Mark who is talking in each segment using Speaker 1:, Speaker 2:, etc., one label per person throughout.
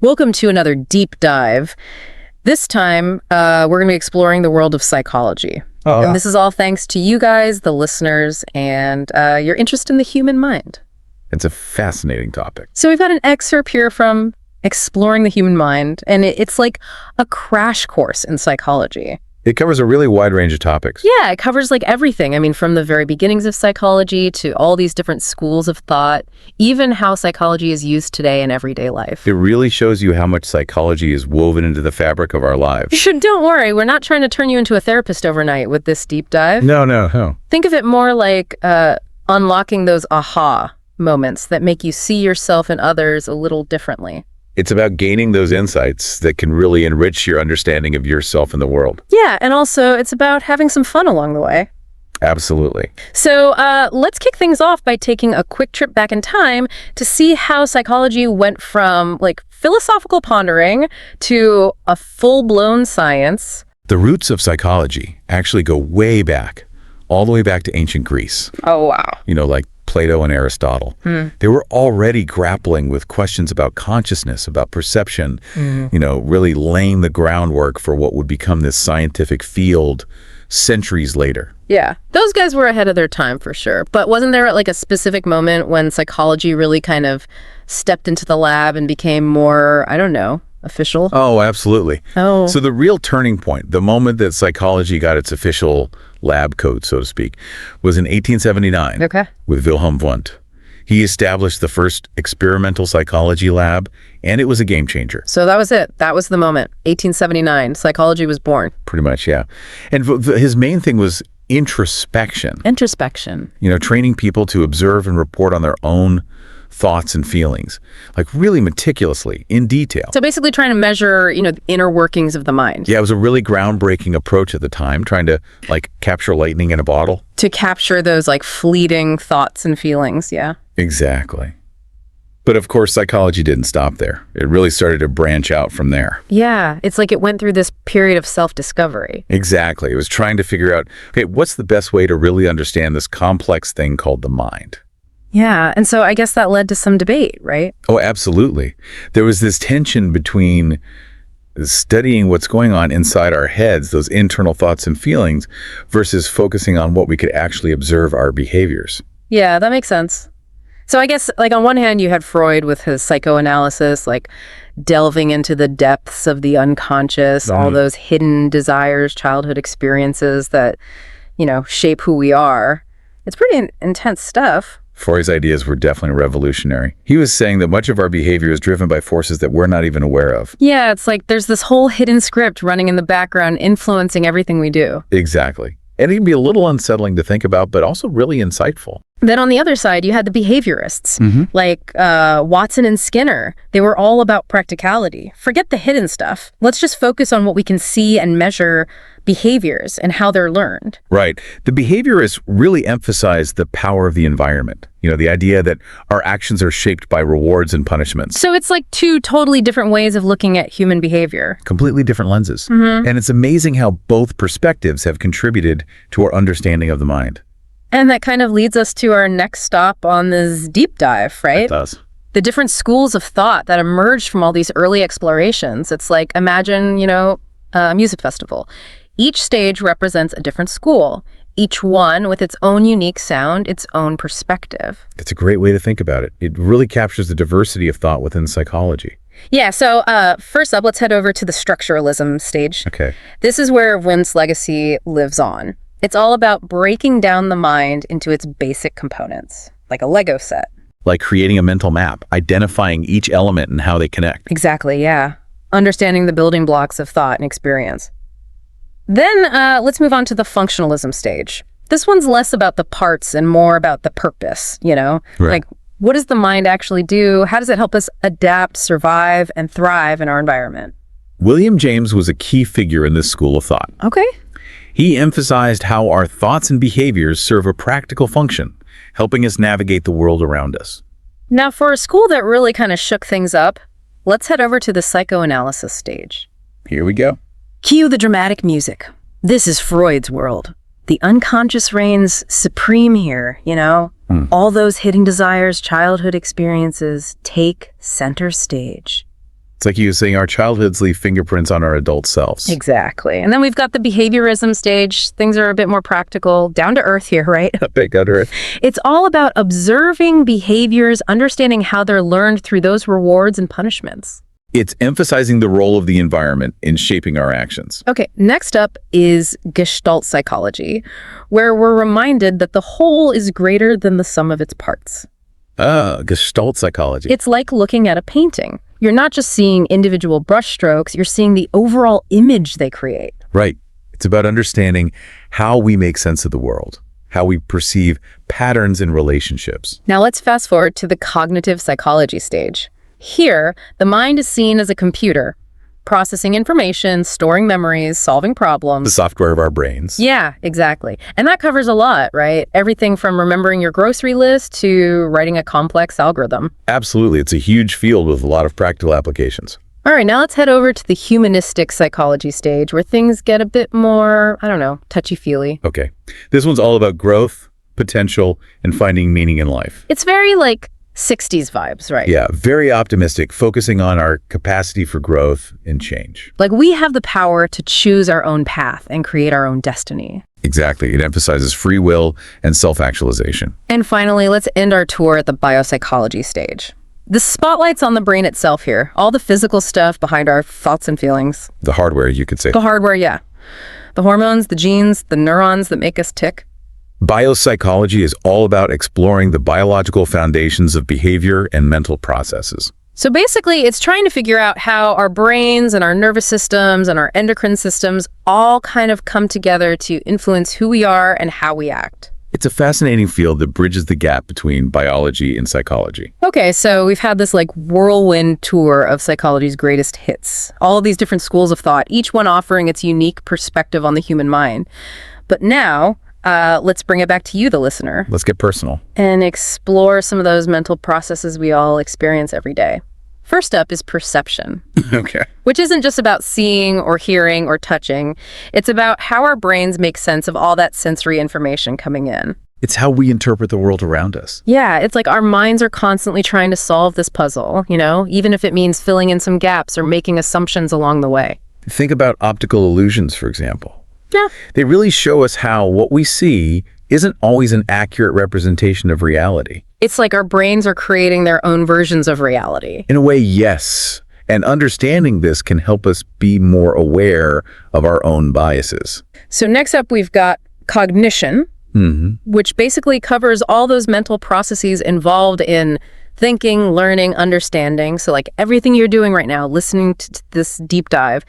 Speaker 1: Welcome to another deep dive. This time, we're going to be exploring the world of psychology. And this is all thanks to you guys, the listeners, and your interest in the human mind.
Speaker 2: It's a fascinating topic.
Speaker 1: So we've got an excerpt here from Exploring the Human Mind, and it's like a crash course in psychology.
Speaker 2: It covers a really wide range of topics.
Speaker 1: Yeah, it covers like everything. I mean, from the very beginnings of psychology to all these different schools of thought, even how psychology is used today in everyday life.
Speaker 2: It really shows you how much psychology is woven into the fabric of our lives.
Speaker 1: Don't worry, we're not trying to turn you into a therapist overnight with this deep dive.
Speaker 2: No.
Speaker 1: Think of it more like unlocking those aha moments that make you see yourself and others a little differently.
Speaker 2: It's about gaining those insights that can really enrich your understanding of yourself and the world.
Speaker 1: Yeah, and also it's about having some fun along the way.
Speaker 2: Absolutely.
Speaker 1: So let's kick things off by taking a quick trip back in time to see how psychology went from like philosophical pondering to a full-blown science.
Speaker 2: The roots of psychology actually go way back, all the way back to ancient Greece.
Speaker 1: Oh, wow.
Speaker 2: You know, like Plato and Aristotle. They were already grappling with questions about consciousness, about perception, really laying the groundwork for what would become this scientific field centuries later.
Speaker 1: Yeah, those guys were ahead of their time for sure. But wasn't there like a specific moment when psychology really kind of stepped into the lab and became more, I don't know, official?
Speaker 2: Oh, absolutely.
Speaker 1: Oh.
Speaker 2: So the real turning point, the moment that psychology got its official lab coat, so to speak, was in 1879 with Wilhelm Wundt. He established the first experimental psychology lab, and it was a game changer.
Speaker 1: So that was it. That was the moment. 1879. Psychology was born.
Speaker 2: Pretty much, yeah. And his main thing was introspection.
Speaker 1: Introspection.
Speaker 2: Training people to observe and report on their own thoughts and feelings, like really meticulously, in detail.
Speaker 1: So basically trying to measure, the inner workings of the mind.
Speaker 2: Yeah, it was a really groundbreaking approach at the time, trying to like capture lightning in a bottle.
Speaker 1: To capture those like fleeting thoughts and feelings, yeah.
Speaker 2: Exactly. But of course, psychology didn't stop there. It really started to branch out from there.
Speaker 1: Yeah, it's like it went through this period of self-discovery.
Speaker 2: Exactly. It was trying to figure out, okay, what's the best way to really understand this complex thing called the mind?
Speaker 1: Yeah, and so I guess that led to some debate, right?
Speaker 2: Oh, absolutely. There was this tension between studying what's going on inside our heads, those internal thoughts and feelings, versus focusing on what we could actually observe our behaviors.
Speaker 1: Yeah, that makes sense. So I guess, like, on one hand, you had Freud with his psychoanalysis, like delving into the depths of the unconscious, all those hidden desires, childhood experiences that, shape who we are. It's pretty intense stuff.
Speaker 2: Freud's ideas were definitely revolutionary. He was saying that much of our behavior is driven by forces that we're not even aware of.
Speaker 1: Yeah, it's like there's this whole hidden script running in the background, influencing everything we do.
Speaker 2: Exactly. And it can be a little unsettling to think about, but also really insightful.
Speaker 1: Then on the other side, you had the behaviorists, like Watson and Skinner. They were all about practicality. Forget the hidden stuff. Let's just focus on what we can see and measure behaviors and how they're learned.
Speaker 2: Right. The behaviorists really emphasized the power of the environment. The idea that our actions are shaped by rewards and punishments.
Speaker 1: So it's like two totally different ways of looking at human behavior.
Speaker 2: Completely different lenses. And it's amazing how both perspectives have contributed to our understanding of the mind.
Speaker 1: And that kind of leads us to our next stop on this deep dive, right?
Speaker 2: It does.
Speaker 1: The different schools of thought that emerged from all these early explorations. It's like, imagine, a music festival. Each stage represents a different school, each one with its own unique sound, its own perspective.
Speaker 2: It's a great way to think about it. It really captures the diversity of thought within psychology.
Speaker 1: Yeah, so first up, let's head over to the structuralism stage.
Speaker 2: Okay.
Speaker 1: This is where Wundt's legacy lives on. It's all about breaking down the mind into its basic components, like a Lego set.
Speaker 2: Like creating a mental map, identifying each element and how they connect.
Speaker 1: Exactly, yeah. Understanding the building blocks of thought and experience. Then let's move on to the functionalism stage. This one's less about the parts and more about the purpose,
Speaker 2: Right.
Speaker 1: Like, what does the mind actually do? How does it help us adapt, survive, and thrive in our environment?
Speaker 2: William James was a key figure in this school of thought.
Speaker 1: Okay.
Speaker 2: He emphasized how our thoughts and behaviors serve a practical function, helping us navigate the world around us.
Speaker 1: Now, for a school that really kind of shook things up, let's head over to the psychoanalysis stage.
Speaker 2: Here we go.
Speaker 1: Cue the dramatic music. This is Freud's world. The unconscious reigns supreme here, All those hidden desires, childhood experiences take center stage.
Speaker 2: It's like you were saying, our childhoods leave fingerprints on our adult selves.
Speaker 1: Exactly. And then we've got the behaviorism stage. Things are a bit more practical, down to earth here, right?
Speaker 2: A bit down to earth.
Speaker 1: It's all about observing behaviors, understanding how they're learned through those rewards and punishments.
Speaker 2: It's emphasizing the role of the environment in shaping our actions.
Speaker 1: Okay, next up is Gestalt psychology, where we're reminded that the whole is greater than the sum of its parts.
Speaker 2: Gestalt psychology.
Speaker 1: It's like looking at a painting. You're not just seeing individual brushstrokes, you're seeing the overall image they create.
Speaker 2: Right. It's about understanding how we make sense of the world, how we perceive patterns in relationships.
Speaker 1: Now let's fast forward to the cognitive psychology stage. Here, the mind is seen as a computer, processing information, storing memories, solving problems.
Speaker 2: The software of our brains.
Speaker 1: Yeah, exactly. And that covers a lot, right? Everything from remembering your grocery list to writing a complex algorithm.
Speaker 2: Absolutely. It's a huge field with a lot of practical applications.
Speaker 1: All right, now let's head over to the humanistic psychology stage where things get a bit more, I don't know, touchy-feely.
Speaker 2: Okay. This one's all about growth, potential, and finding meaning in life.
Speaker 1: It's very like 60s vibes, right?
Speaker 2: Yeah, very optimistic, focusing on our capacity for growth and change.
Speaker 1: Like we have the power to choose our own path and create our own destiny.
Speaker 2: Exactly. It emphasizes free will and self-actualization.
Speaker 1: And finally, let's end our tour at the biopsychology stage. The spotlight's on the brain itself here, all the physical stuff behind our thoughts and feelings.
Speaker 2: The hardware, you could say.
Speaker 1: The hardware, yeah. The hormones, the genes, the neurons that make us tick.
Speaker 2: Biopsychology is all about exploring the biological foundations of behavior and mental processes.
Speaker 1: So basically, it's trying to figure out how our brains and our nervous systems and our endocrine systems all kind of come together to influence who we are and how we act.
Speaker 2: It's a fascinating field that bridges the gap between biology and psychology.
Speaker 1: Okay, so we've had this like whirlwind tour of psychology's greatest hits. All of these different schools of thought, each one offering its unique perspective on the human mind. But now, let's bring it back to you, the listener.
Speaker 2: Let's get personal.
Speaker 1: And explore some of those mental processes we all experience every day. First up is perception.
Speaker 2: Okay.
Speaker 1: Which isn't just about seeing or hearing or touching. It's about how our brains make sense of all that sensory information coming in.
Speaker 2: It's how we interpret the world around us.
Speaker 1: Yeah, it's like our minds are constantly trying to solve this puzzle, you know, even if it means filling in some gaps or making assumptions along the way.
Speaker 2: Think about optical illusions, for example.
Speaker 1: Yeah.
Speaker 2: They really show us how what we see isn't always an accurate representation of reality.
Speaker 1: It's like our brains are creating their own versions of reality.
Speaker 2: In a way, yes. And understanding this can help us be more aware of our own biases.
Speaker 1: So next up, we've got cognition, which basically covers all those mental processes involved in thinking, learning, understanding. So like everything you're doing right now, listening to this deep dive,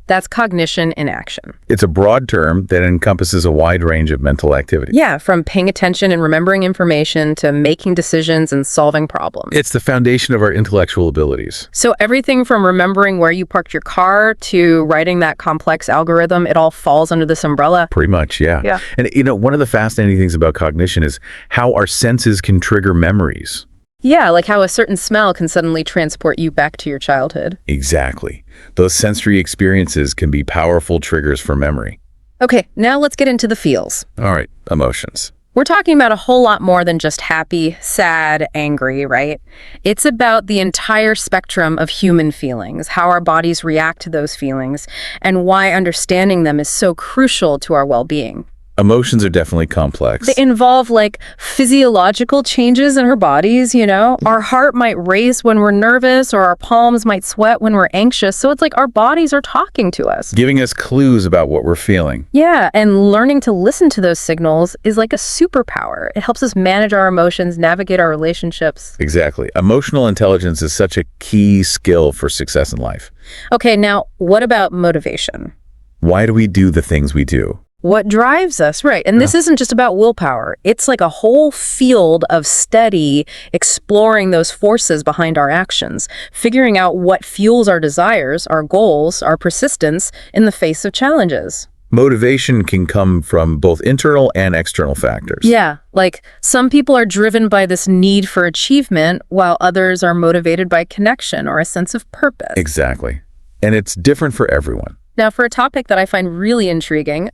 Speaker 1: that's cognition in action.
Speaker 2: It's a broad term that encompasses a wide range of mental activities.
Speaker 1: Yeah, from paying attention and remembering information to making decisions and solving problems.
Speaker 2: It's the foundation of our intellectual abilities.
Speaker 1: So everything from remembering where you parked your car to writing that complex algorithm, it all falls under this umbrella.
Speaker 2: Pretty much, yeah.
Speaker 1: Yeah.
Speaker 2: And you know, one of the fascinating things about cognition is how our senses can trigger memories.
Speaker 1: Yeah, like how a certain smell can suddenly transport you back to your childhood.
Speaker 2: Exactly. Those sensory experiences can be powerful triggers for memory.
Speaker 1: Okay, now let's get into the feels.
Speaker 2: All right, emotions.
Speaker 1: We're talking about a whole lot more than just happy, sad, angry, right? It's about the entire spectrum of human feelings, how our bodies react to those feelings, and why understanding them is so crucial to our well-being.
Speaker 2: Emotions are definitely complex.
Speaker 1: They involve like physiological changes in our bodies, you know? Our heart might race when we're nervous, or our palms might sweat when we're anxious. So it's like our bodies are talking to us.
Speaker 2: Giving us clues about what we're feeling.
Speaker 1: Yeah, and learning to listen to those signals is like a superpower. It helps us manage our emotions, navigate our relationships.
Speaker 2: Exactly. Emotional intelligence is such a key skill for success in life.
Speaker 1: Okay, now what about motivation?
Speaker 2: Why do we do the things we do?
Speaker 1: What drives us, right? And this isn't just about willpower. It's like a whole field of study exploring those forces behind our actions, figuring out what fuels our desires, our goals, our persistence in the face of challenges.
Speaker 2: Motivation can come from both internal and external factors.
Speaker 1: Yeah, like some people are driven by this need for achievement, while others are motivated by connection or a sense of purpose.
Speaker 2: Exactly. And it's different for everyone.
Speaker 1: Now, for a topic that I find really intriguing,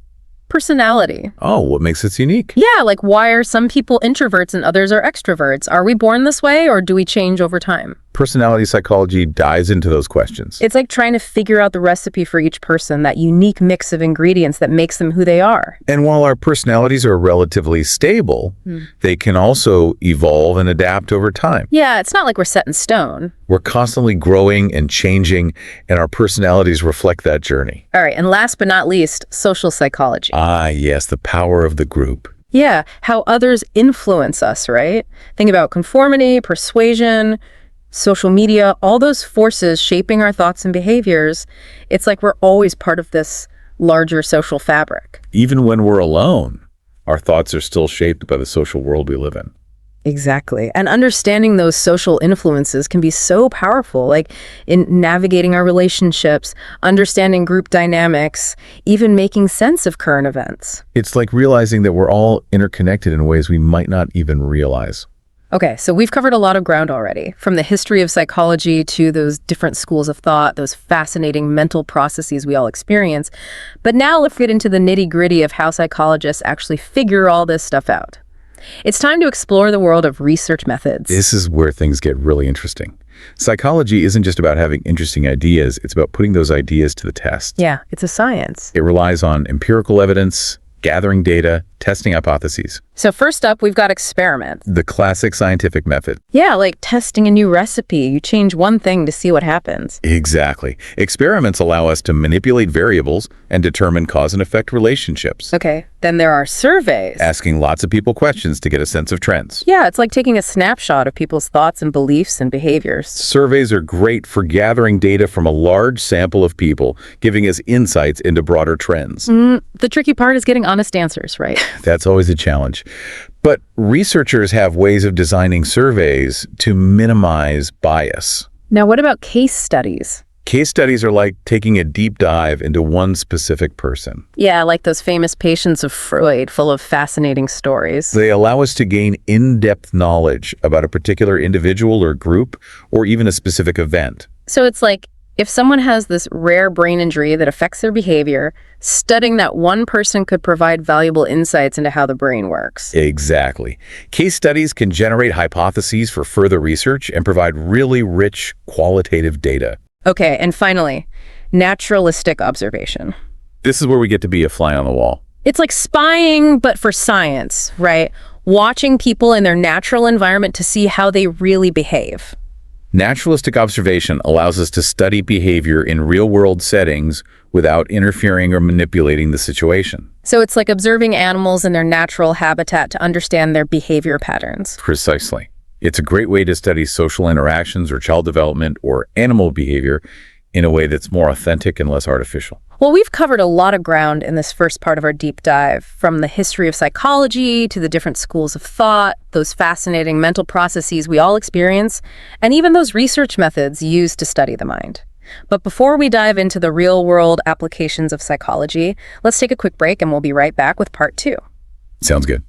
Speaker 1: personality.
Speaker 2: Oh, what makes us unique?
Speaker 1: Yeah, like why are some people introverts and others are extroverts? Are we born this way or do we change over time?
Speaker 2: Personality psychology dives into those questions.
Speaker 1: It's like trying to figure out the recipe for each person, that unique mix of ingredients that makes them who they are.
Speaker 2: And while our personalities are relatively stable, they can also evolve and adapt over time.
Speaker 1: Yeah, it's not like we're set in stone.
Speaker 2: We're constantly growing and changing, and our personalities reflect that journey.
Speaker 1: All right, and last but not least, social psychology.
Speaker 2: Ah, yes, the power of the group.
Speaker 1: Yeah, how others influence us, right? Think about conformity, persuasion, social media, all those forces shaping our thoughts and behaviors. It's like we're always part of this larger social fabric.
Speaker 2: Even when we're alone, our thoughts are still shaped by the social world we live in.
Speaker 1: Exactly. And understanding those social influences can be so powerful, like in navigating our relationships, understanding group dynamics, even making sense of current events.
Speaker 2: It's like realizing that we're all interconnected in ways we might not even realize.
Speaker 1: Okay, so we've covered a lot of ground already, from the history of psychology to those different schools of thought, those fascinating mental processes we all experience. But now let's get into the nitty-gritty of how psychologists actually figure all this stuff out. It's time to explore the world of research methods.
Speaker 2: This is where things get really interesting. Psychology isn't just about having interesting ideas, it's about putting those ideas to the test.
Speaker 1: Yeah, it's a science.
Speaker 2: It relies on empirical evidence, gathering data, testing hypotheses.
Speaker 1: So first up, we've got experiments.
Speaker 2: The classic scientific method.
Speaker 1: Yeah, like testing a new recipe. You change one thing to see what happens.
Speaker 2: Exactly. Experiments allow us to manipulate variables and determine cause and effect relationships.
Speaker 1: Okay, then there are surveys.
Speaker 2: Asking lots of people questions to get a sense of trends.
Speaker 1: Yeah, it's like taking a snapshot of people's thoughts and beliefs and behaviors.
Speaker 2: Surveys are great for gathering data from a large sample of people, giving us insights into broader trends.
Speaker 1: The tricky part is getting honest answers, right?
Speaker 2: That's always a challenge. But researchers have ways of designing surveys to minimize bias.
Speaker 1: Now, what about case studies?
Speaker 2: Case studies are like taking a deep dive into one specific person.
Speaker 1: Yeah, like those famous Patients of Freud, full of fascinating stories.
Speaker 2: They allow us to gain in-depth knowledge about a particular individual or group, or even a specific event.
Speaker 1: So it's like, if someone has this rare brain injury that affects their behavior, studying that one person could provide valuable insights into how the brain works.
Speaker 2: Exactly. Case studies can generate hypotheses for further research and provide really rich qualitative data.
Speaker 1: Okay, and finally, naturalistic observation.
Speaker 2: This is where we get to be a fly on the wall.
Speaker 1: It's like spying, but for science, right? Watching people in their natural environment to see how they really behave.
Speaker 2: Naturalistic observation allows us to study behavior in real-world settings without interfering or manipulating the situation.
Speaker 1: So it's like observing animals in their natural habitat to understand their behavior patterns.
Speaker 2: Precisely. It's a great way to study social interactions or child development or animal behavior in a way that's more authentic and less artificial.
Speaker 1: Well, we've covered a lot of ground in this first part of our deep dive, from the history of psychology to the different schools of thought, those fascinating mental processes we all experience, and even those research methods used to study the mind. But before we dive into the real-world applications of psychology, let's take a quick break and we'll be right back with part 2.
Speaker 2: Sounds good.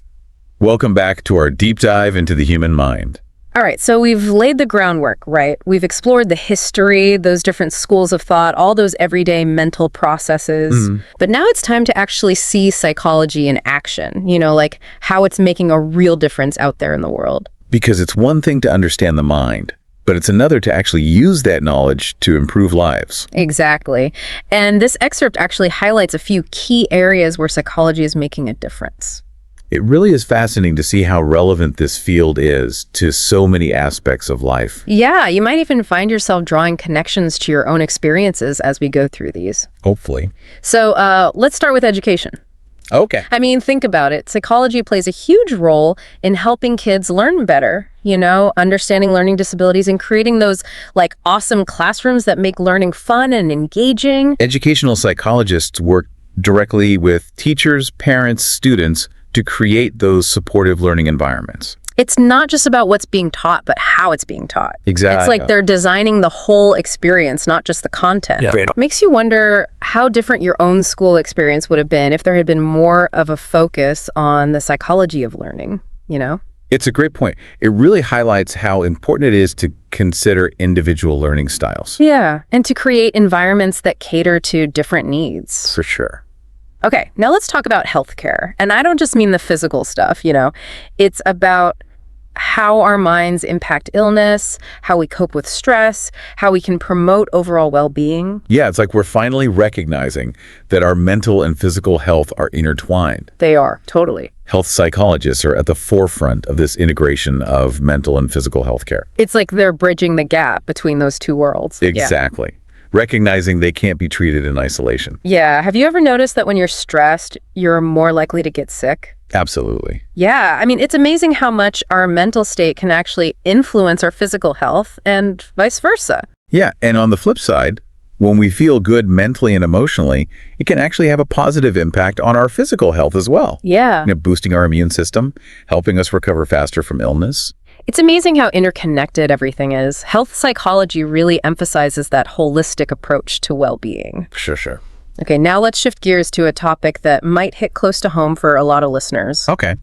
Speaker 2: Welcome back to our deep dive into the human mind.
Speaker 1: All right, so we've laid the groundwork, right? We've explored the history, those different schools of thought, all those everyday mental processes. But now it's time to actually see psychology in action, like how it's making a real difference out there in the world.
Speaker 2: Because it's one thing to understand the mind, but it's another to actually use that knowledge to improve lives.
Speaker 1: Exactly. And this excerpt actually highlights a few key areas where psychology is making a difference.
Speaker 2: It really is fascinating to see how relevant this field is to so many aspects of life.
Speaker 1: Yeah, you might even find yourself drawing connections to your own experiences as we go through these.
Speaker 2: Hopefully.
Speaker 1: So let's start with education.
Speaker 2: Okay.
Speaker 1: I mean, think about it. Psychology plays a huge role in helping kids learn better, understanding learning disabilities and creating those awesome classrooms that make learning fun and engaging.
Speaker 2: Educational psychologists work directly with teachers, parents, students to create those supportive learning environments.
Speaker 1: It's not just about what's being taught, but how it's being taught.
Speaker 2: Exactly.
Speaker 1: It's like they're designing the whole experience, not just the content.
Speaker 2: Yeah.
Speaker 1: It makes you wonder how different your own school experience would have been if there had been more of a focus on the psychology of learning,
Speaker 2: It's a great point. It really highlights how important it is to consider individual learning styles.
Speaker 1: Yeah, and to create environments that cater to different needs.
Speaker 2: For sure.
Speaker 1: Okay, now let's talk about healthcare. And I don't just mean the physical stuff, It's about how our minds impact illness, how we cope with stress, how we can promote overall well-being.
Speaker 2: Yeah, it's like we're finally recognizing that our mental and physical health are intertwined.
Speaker 1: They are, totally.
Speaker 2: Health psychologists are at the forefront of this integration of mental and physical health care.
Speaker 1: It's like they're bridging the gap between those two worlds.
Speaker 2: Exactly. Recognizing they can't be treated in isolation.
Speaker 1: Yeah. Have you ever noticed that when you're stressed, you're more likely to get sick?
Speaker 2: Absolutely.
Speaker 1: Yeah. I mean, it's amazing how much our mental state can actually influence our physical health and vice versa.
Speaker 2: Yeah. And on the flip side, when we feel good mentally and emotionally, it can actually have a positive impact on our physical health as well.
Speaker 1: Yeah.
Speaker 2: Boosting our immune system, helping us recover faster from illness.
Speaker 1: It's amazing how interconnected everything is. Health psychology really emphasizes that holistic approach to well-being.
Speaker 2: Sure.
Speaker 1: Okay, now let's shift gears to a topic that might hit close to home for a lot of listeners.
Speaker 2: Okay.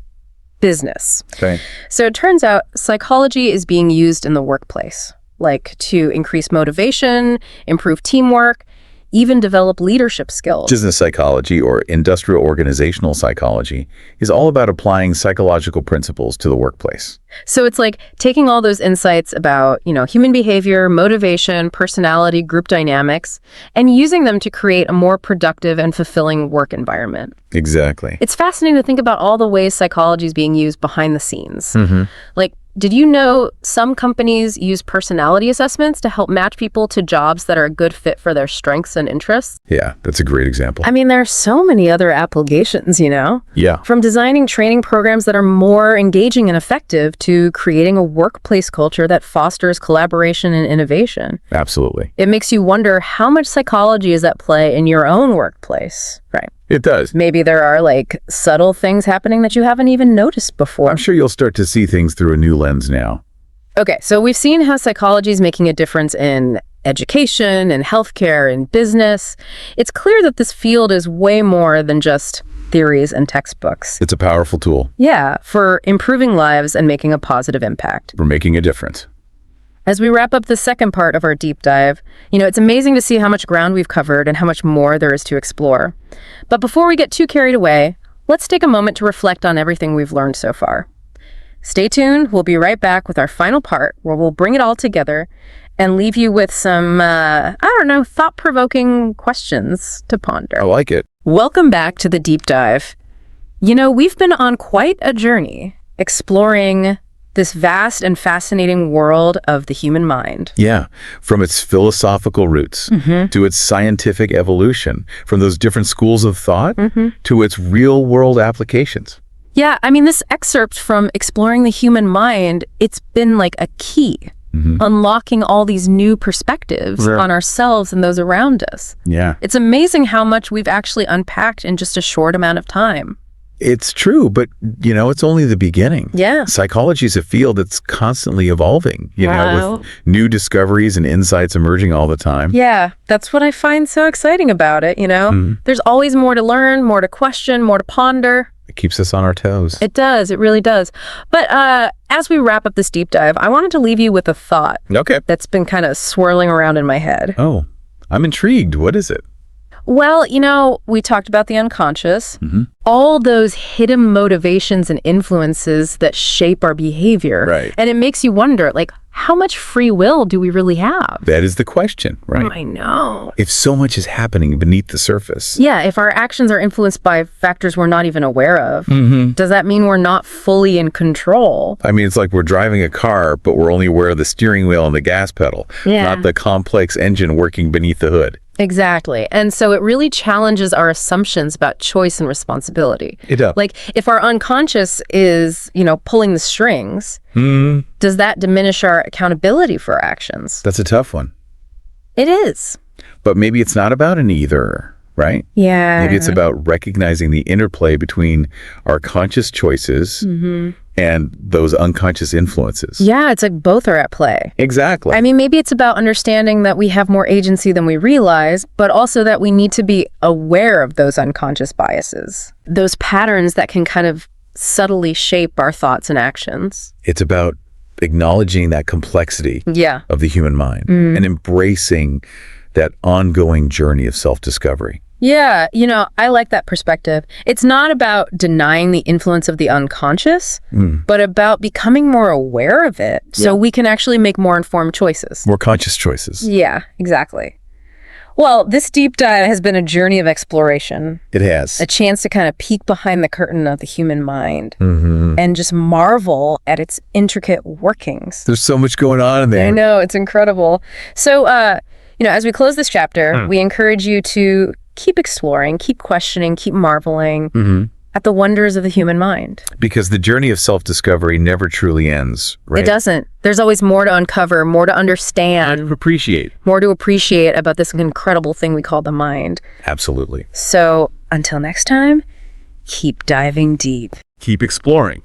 Speaker 1: Business.
Speaker 2: Okay.
Speaker 1: So it turns out psychology is being used in the workplace, like to increase motivation, improve teamwork, even develop leadership skills.
Speaker 2: Business psychology, or industrial organizational psychology, is all about applying psychological principles to the workplace.
Speaker 1: So it's like taking all those insights about, human behavior, motivation, personality, group dynamics, and using them to create a more productive and fulfilling work environment.
Speaker 2: Exactly.
Speaker 1: It's fascinating to think about all the ways psychology is being used behind the scenes. Like, did you know some companies use personality assessments to help match people to jobs that are a good fit for their strengths and interests?
Speaker 2: Yeah, that's a great example.
Speaker 1: I mean, there are so many other applications,
Speaker 2: Yeah.
Speaker 1: From designing training programs that are more engaging and effective to creating a workplace culture that fosters collaboration and innovation.
Speaker 2: Absolutely.
Speaker 1: It makes you wonder how much psychology is at play in your own workplace, right?
Speaker 2: It does.
Speaker 1: Maybe there are subtle things happening that you haven't even noticed before.
Speaker 2: I'm sure you'll start to see things through a new lens now.
Speaker 1: Okay, so we've seen how psychology is making a difference in education and healthcare and business. It's clear that this field is way more than just theories and textbooks.
Speaker 2: It's a powerful tool.
Speaker 1: Yeah, for improving lives and making a positive impact.
Speaker 2: For making a difference.
Speaker 1: As we wrap up the second part of our deep dive, it's amazing to see how much ground we've covered and how much more there is to explore. But before we get too carried away, let's take a moment to reflect on everything we've learned so far. Stay tuned. We'll be right back with our final part where we'll bring it all together and leave you with some, thought-provoking questions to ponder.
Speaker 2: I like it.
Speaker 1: Welcome back to the deep dive. We've been on quite a journey exploring this vast and fascinating world of the human mind.
Speaker 2: Yeah, from its philosophical roots to its scientific evolution, from those different schools of thought to its real-world applications.
Speaker 1: Yeah, I mean, this excerpt from Exploring the Human Mind, it's been like a key, unlocking all these new perspectives on ourselves and those around us.
Speaker 2: Yeah.
Speaker 1: It's amazing how much we've actually unpacked in just a short amount of time.
Speaker 2: It's true, but, it's only the beginning.
Speaker 1: Yeah.
Speaker 2: Psychology is a field that's constantly evolving, with new discoveries and insights emerging all the time.
Speaker 1: Yeah, that's what I find so exciting about it, There's always more to learn, more to question, more to ponder.
Speaker 2: It keeps us on our toes.
Speaker 1: It does. It really does. But as we wrap up this deep dive, I wanted to leave you with a thought that's been kind of swirling around in my head.
Speaker 2: Oh, I'm intrigued. What is it?
Speaker 1: Well, we talked about the unconscious, all those hidden motivations and influences that shape our behavior.
Speaker 2: Right.
Speaker 1: And it makes you wonder, how much free will do we really have?
Speaker 2: That is the question, right?
Speaker 1: I know.
Speaker 2: If so much is happening beneath the surface.
Speaker 1: Yeah, if our actions are influenced by factors we're not even aware of, does that mean we're not fully in control?
Speaker 2: I mean, it's like we're driving a car, but we're only aware of the steering wheel and the gas pedal, not the complex engine working beneath the hood.
Speaker 1: Exactly. And so it really challenges our assumptions about choice and responsibility.
Speaker 2: It does.
Speaker 1: If our unconscious is, pulling the strings, does that diminish our accountability for our actions?
Speaker 2: That's a tough one.
Speaker 1: It is.
Speaker 2: But maybe it's not about an either, right?
Speaker 1: Yeah.
Speaker 2: Maybe it's about recognizing the interplay between our conscious choices and those unconscious influences.
Speaker 1: Yeah, it's like both are at play.
Speaker 2: Exactly.
Speaker 1: I mean, maybe it's about understanding that we have more agency than we realize, but also that we need to be aware of those unconscious biases, those patterns that can kind of subtly shape our thoughts and actions.
Speaker 2: It's about acknowledging that complexity of the human mind and embracing that ongoing journey of self-discovery.
Speaker 1: Yeah, I like that perspective. It's not about denying the influence of the unconscious, but about becoming more aware of it so we can actually make more informed choices.
Speaker 2: More conscious choices.
Speaker 1: Yeah, exactly. Well, this deep dive has been a journey of exploration.
Speaker 2: It has.
Speaker 1: A chance to kind of peek behind the curtain of the human mind and just marvel at its intricate workings.
Speaker 2: There's so much going on in there.
Speaker 1: I know, it's incredible. So, as we close this chapter, we encourage you to keep exploring, keep questioning, keep marveling at the wonders of the human mind.
Speaker 2: Because the journey of self-discovery never truly ends, right?
Speaker 1: It doesn't. There's always more to uncover, more to understand.
Speaker 2: And appreciate.
Speaker 1: More to appreciate about this incredible thing we call the mind.
Speaker 2: Absolutely.
Speaker 1: So, until next time, keep diving deep.
Speaker 2: Keep exploring.